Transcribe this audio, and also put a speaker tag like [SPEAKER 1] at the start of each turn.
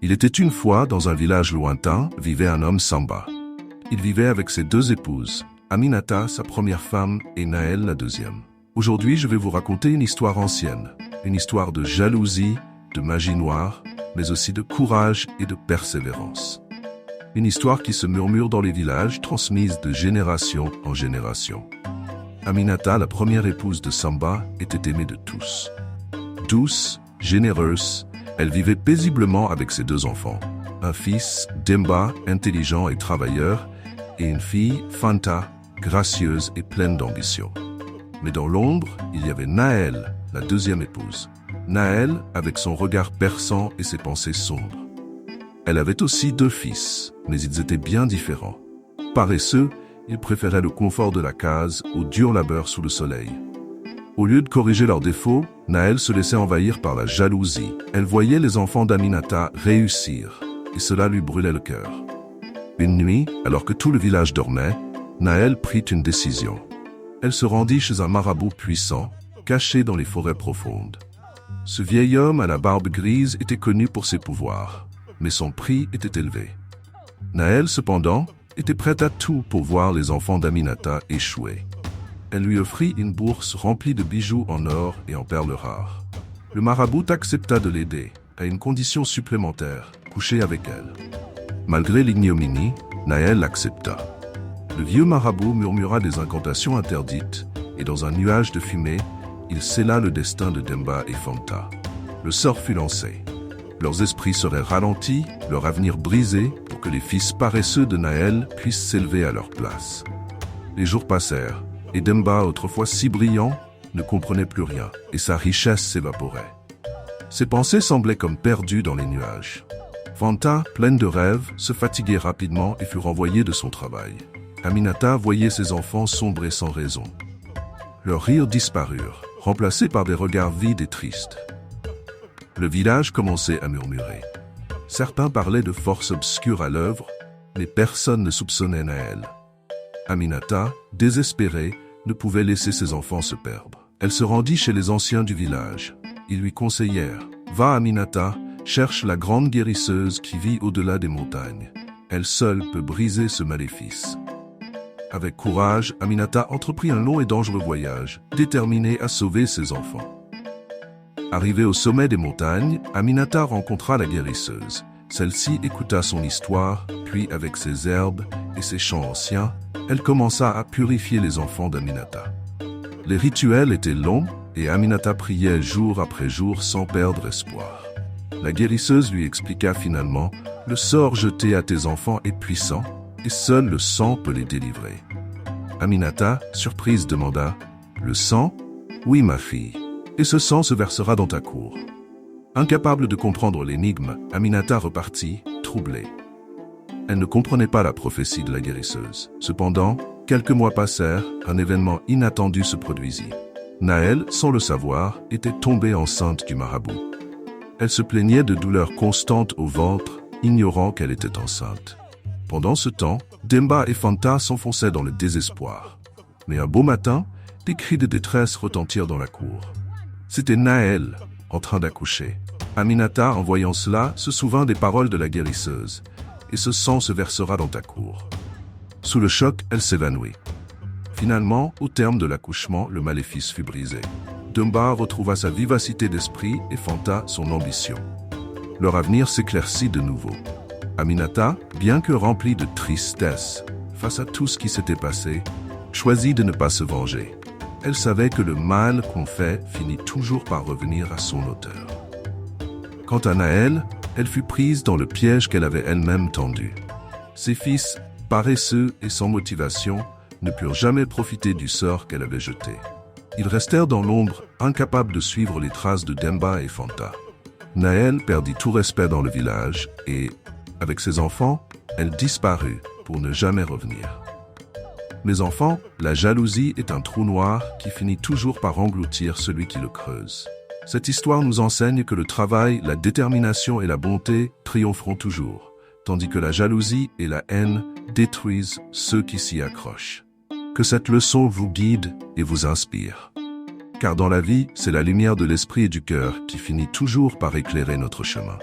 [SPEAKER 1] Il était une fois, dans un village lointain, vivait un homme Samba. Il vivait avec ses deux épouses, Aminata, sa première femme, et Naël, la deuxième. Aujourd'hui, je vais vous raconter une histoire ancienne, une histoire de jalousie, de magie noire, mais aussi de courage et de persévérance. Une histoire qui se murmure dans les villages, transmise de génération en génération. Aminata, la première épouse de Samba, était aimée de tous. Douce, généreuse, elle vivait paisiblement avec ses deux enfants. Un fils, Demba, intelligent et travailleur, et une fille, Fanta, gracieuse et pleine d'ambition. Mais dans l'ombre, il y avait Naël, la deuxième épouse. Naël, avec son regard perçant et ses pensées sombres. Elle avait aussi deux fils, mais ils étaient bien différents. Paresseux, ils préféraient le confort de la case au dur labeur sous le soleil. Au lieu de corriger leurs défauts, Naël se laissait envahir par la jalousie. Elle voyait les enfants d'Aminata réussir, et cela lui brûlait le cœur. Une nuit, alors que tout le village dormait, Naël prit une décision. Elle se rendit chez un marabout puissant, caché dans les forêts profondes. Ce vieil homme à la barbe grise était connu pour ses pouvoirs, mais son prix était élevé. Naël, cependant, était prête à tout pour voir les enfants d'Aminata échouer. Elle lui offrit une bourse remplie de bijoux en or et en perles rares. Le marabout accepta de l'aider, à une condition supplémentaire, coucher avec elle. Malgré l'ignominie, Naël accepta. Le vieux marabout murmura des incantations interdites, et dans un nuage de fumée, il scella le destin de Demba et Fanta. Le sort fut lancé. Leurs esprits seraient ralentis, leur avenir brisé, pour que les fils paresseux de Naël puissent s'élever à leur place. Les jours passèrent, et Demba, autrefois si brillant, ne comprenait plus rien, et sa richesse s'évaporait. Ses pensées semblaient comme perdues dans les nuages. Fanta, pleine de rêves, se fatiguait rapidement et fut renvoyée de son travail. Aminata voyait ses enfants sombrer sans raison. Leurs rires disparurent, remplacés par des regards vides et tristes. Le village commençait à murmurer. Certains parlaient de forces obscures à l'œuvre, mais personne ne soupçonnait Naël. Aminata, désespérée, ne pouvait laisser ses enfants se perdre. Elle se rendit chez les anciens du village. Ils lui conseillèrent « Va, Aminata, cherche la grande guérisseuse qui vit au-delà des montagnes. Elle seule peut briser ce maléfice. » Avec courage, Aminata entreprit un long et dangereux voyage, déterminée à sauver ses enfants. Arrivée au sommet des montagnes, Aminata rencontra la guérisseuse. Celle-ci écouta son histoire, puis avec ses herbes et ses chants anciens, elle commença à purifier les enfants d'Aminata. Les rituels étaient longs et Aminata priait jour après jour sans perdre espoir. La guérisseuse lui expliqua finalement « Le sort jeté à tes enfants est puissant et seul le sang peut les délivrer. » Aminata, surprise, demanda « Le sang ? Oui, ma fille. Et ce sang se versera dans ta cour. » Incapable de comprendre l'énigme, Aminata repartit, troublée. Elle ne comprenait pas la prophétie de la guérisseuse. Cependant, quelques mois passèrent, un événement inattendu se produisit. Naël, sans le savoir, était tombée enceinte du marabout. Elle se plaignait de douleurs constantes au ventre, ignorant qu'elle était enceinte. Pendant ce temps, Demba et Fanta s'enfonçaient dans le désespoir. Mais un beau matin, des cris de détresse retentirent dans la cour. C'était Naël, en train d'accoucher. Aminata, en voyant cela, se souvint des paroles de la guérisseuse. « Et ce sang se versera dans ta cour. » Sous le choc, elle s'évanouit. Finalement, au terme de l'accouchement, le maléfice fut brisé. Demba retrouva sa vivacité d'esprit et Fanta son ambition. Leur avenir s'éclaircit de nouveau. Aminata, bien que remplie de tristesse, face à tout ce qui s'était passé, choisit de ne pas se venger. Elle savait que le mal qu'on fait finit toujours par revenir à son auteur. Quant à Naël, elle fut prise dans le piège qu'elle avait elle-même tendu. Ses fils, paresseux et sans motivation, ne purent jamais profiter du sort qu'elle avait jeté. Ils restèrent dans l'ombre, incapables de suivre les traces de Demba et Fanta. Naël perdit tout respect dans le village et, avec ses enfants, elle disparut pour ne jamais revenir. Mes enfants, la jalousie est un trou noir qui finit toujours par engloutir celui qui le creuse. Cette histoire nous enseigne que le travail, la détermination et la bonté triompheront toujours, tandis que la jalousie et la haine détruisent ceux qui s'y accrochent. Que cette leçon vous guide et vous inspire. Car dans la vie, c'est la lumière de l'esprit et du cœur qui finit toujours par éclairer notre chemin.